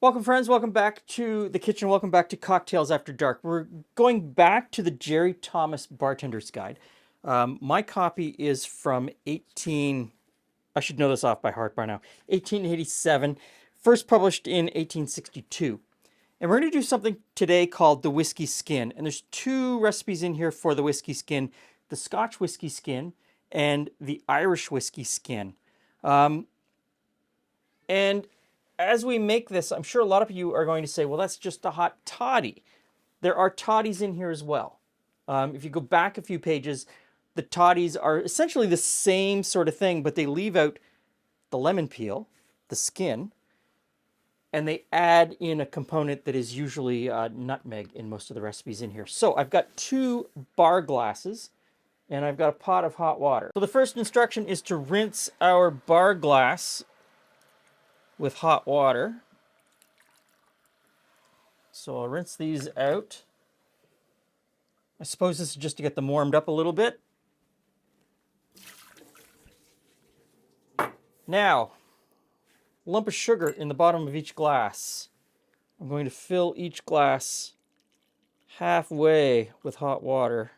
Welcome, friends. Welcome back to the kitchen. Welcome back to Cocktails After Dark. We're going back to the Jerry Thomas Bartender's Guide. My copy is from 18, I should know this off by heart by now, 1887, first published in 1862. And we're going to do something today called the whiskey skin. And there's two recipes in here for the whiskey skin, the Scotch whiskey skin and the Irish whiskey skin. And as we make this, I'm sure a lot of you are going to say, well, that's just a hot toddy. There are toddies in here as well. If you go back a few pages, the toddies are essentially the same sort of thing, but they leave out the lemon peel, the skin, and they add in a component that is usually nutmeg in most of the recipes in here. So I've got 2 bar glasses, and I've got a pot of hot water. So the first instruction is to rinse our bar glass with hot water. So I'll rinse these out. I suppose this is just to get them warmed up a little bit. Now, lump of sugar in the bottom of each glass. I'm going to fill each glass halfway with hot water.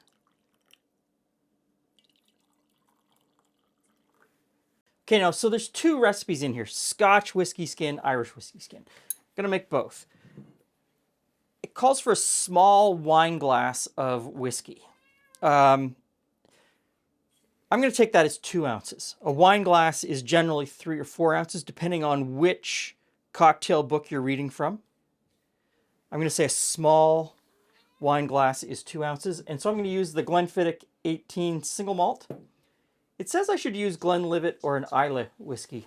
Okay, now, so there's 2 recipes in here, Scotch whiskey skin, Irish whiskey skin. I'm gonna make both. It calls for a small wine glass of whiskey. I'm gonna take that as 2 ounces. A wine glass is generally 3 or 4 ounces, depending on which cocktail book you're reading from. I'm gonna say a small wine glass is 2 ounces, and so I'm gonna use the Glenfiddich 18 single malt. It says I should use Glenlivet or an Islay whiskey.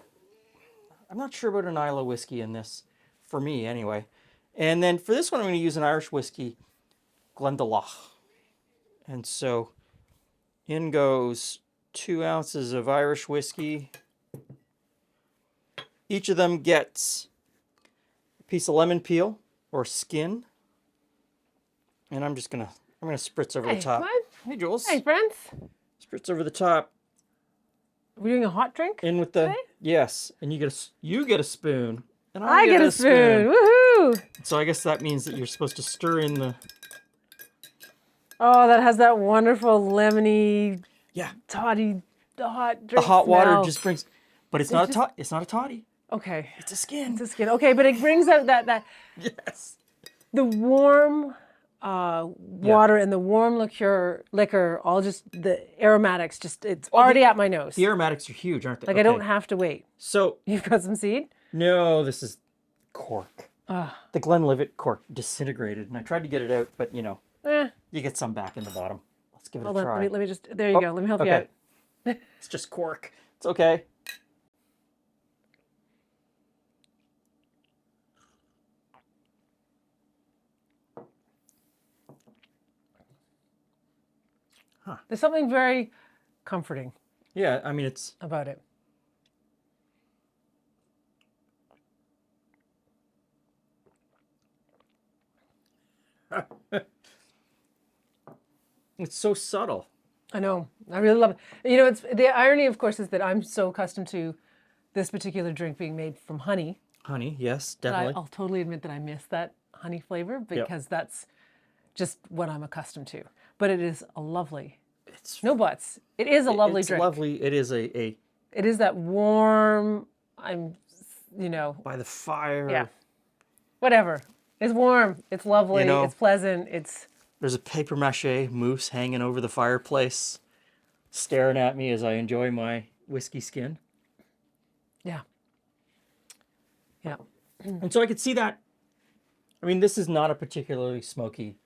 I'm not sure about an Islay whiskey in this, for me anyway. And then for this one, I'm going to use an Irish whiskey, Glendalough. And so in goes 2 ounces of Irish whiskey. Each of them gets a piece of lemon peel or skin. And I'm going to spritz over the top. Come on. Hey, Jules. Hey, friends. Spritz over the top. We're doing a hot drink? In with the today? yes, and you get a spoon, and I get a spoon. Woohoo! So I guess that means that you're supposed to stir in the Oh, that has that wonderful lemony, yeah. toddy, hot The drink hot water smell. just brings, but it's not a tot. It's not a toddy. Okay. It's a skin. It's a skin. Okay, but it brings out that Yes. the warm water and the warm liquor, all just the aromatics. Just it's already at my nose. The aromatics are huge, aren't they? Like I don't have to wait. So You've got some seed? no, this is cork. The Glenlivet cork disintegrated, and I tried to get it out, but you get some back in the bottom. Let's give it Hold a on. try. Let me just. There you go. Let me help you out. It's just cork. It's okay. There's something very comforting Yeah, I mean it's about it. it's so subtle. I know. I really love it. You know, it's the irony, of course, is that I'm so accustomed to this particular drink being made from honey. Honey, yes, That definitely. I'll totally admit that I miss that honey flavor because that's just what I'm accustomed to. But it is a lovely, It's no buts. It is a lovely it's drink. lovely. It is a It is that warm, by the fire. yeah, whatever. It's warm. It's lovely. It's pleasant. There's a paper mache moose hanging over the fireplace, staring at me as I enjoy my whiskey skin. yeah. Yeah. And so I could see that. I mean, this is not a particularly smoky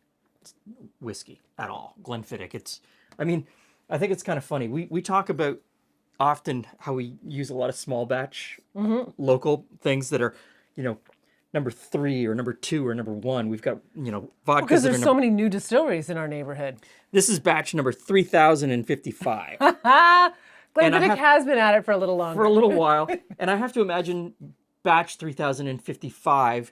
whiskey at all. Glenfiddich. I think it's kind of funny. We talk about often how we use a lot of small batch local things that are, number 3 or number 2 or number 1. We've got, vodkas Because that are there's so many new distilleries in our neighborhood. This is batch number 3055. Glenfiddich has been at it for a little longer. For a little while. And I have to imagine batch 3055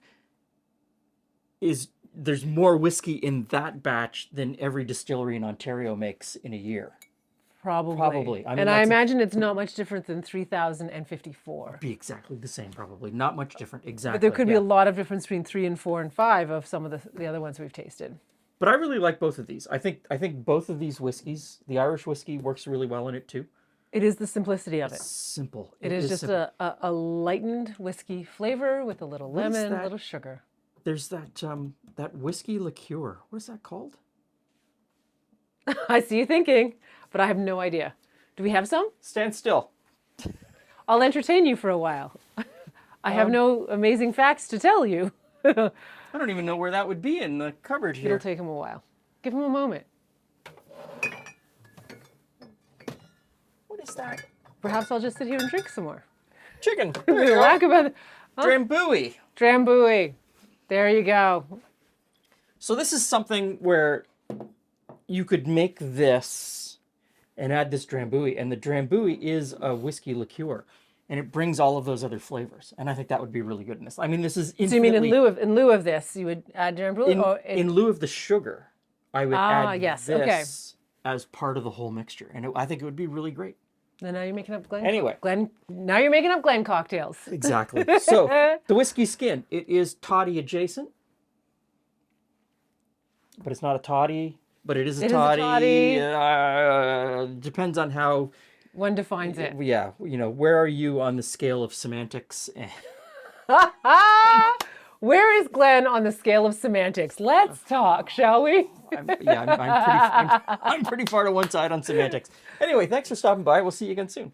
there's more whiskey in that batch than every distillery in Ontario makes in a year. Probably. Probably. I mean, and I that's imagine it's not much different than 3054. be exactly the same, probably. Not much different. Exactly. But there could be yeah. a lot of difference between 3 and 4 and 5 of some of the other ones we've tasted. But I really like both of these. I think both of these whiskeys, the Irish whiskey works really well in it too. It is the simplicity of it. Simple. It is just simple. a lightened whiskey flavor with a little What is lemon, a that? little sugar. There's that whiskey liqueur. What is that called? I see you thinking, but I have no idea. Do we have some? Stand still. I'll entertain you for a while. I have no amazing facts to tell you. I don't even know where that would be in the cupboard here. It'll take him a while. Give him a moment. What is that? Perhaps I'll just sit here and drink some more. Chicken. There We you lack go. about Drambuie. Drambuie. There you go. So this is something where you could make this and add this Drambuie, and the Drambuie is a whiskey liqueur, and it brings all of those other flavors. And I think that would be really good in this. I mean, this is So you mean infinitely in lieu of this, you would add Drambuie? in lieu of the sugar. I would add yes, this okay. as part of the whole mixture, and I think it would be really great. Then now you're making up Glen. Anyway. Now you're making up Glen cocktails. Exactly. So the whiskey skin, it is toddy adjacent, but it's not a toddy. But it is a It is a toddy. toddy. Depends on how. One defines it. Yeah, where are you on the scale of semantics? Where is Glen on the scale of semantics? Let's talk, shall we? I'm pretty far to one side on semantics. Anyway, thanks for stopping by. We'll see you again soon.